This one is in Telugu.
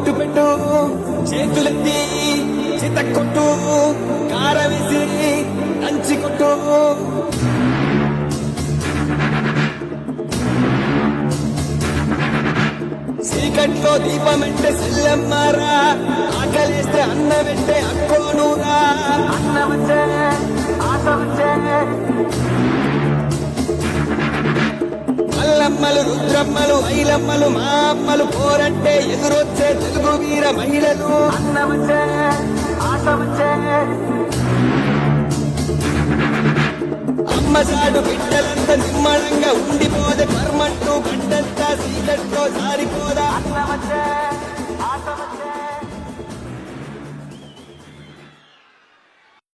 బొట్టు పెట్టు చేతులెత్తి చిత కొట్టు కారవేసి దంచి కొట్టు చీకట్లో దీపమంటే సెల్లమ్మారా ఆకలేస్తే అన్నమంటే అక్కోనూరా అన్నమంటే ఆట వచ్చే మల్లమ్మలు రుద్రమ్మలు ఐలమ్మలు మా అమ్మలు పోరంటే ఎదురొచ్చే తెలుగు వీర మహిళలు అన్నమంటే ఆట వచ్చే అమ్మసాడు బిడ్డలంతా నిమ్మడంగా ఉండిపోదే కర్మంటూ గడ్డంతా చీకట్లో జారిపోదా అన్నమంటే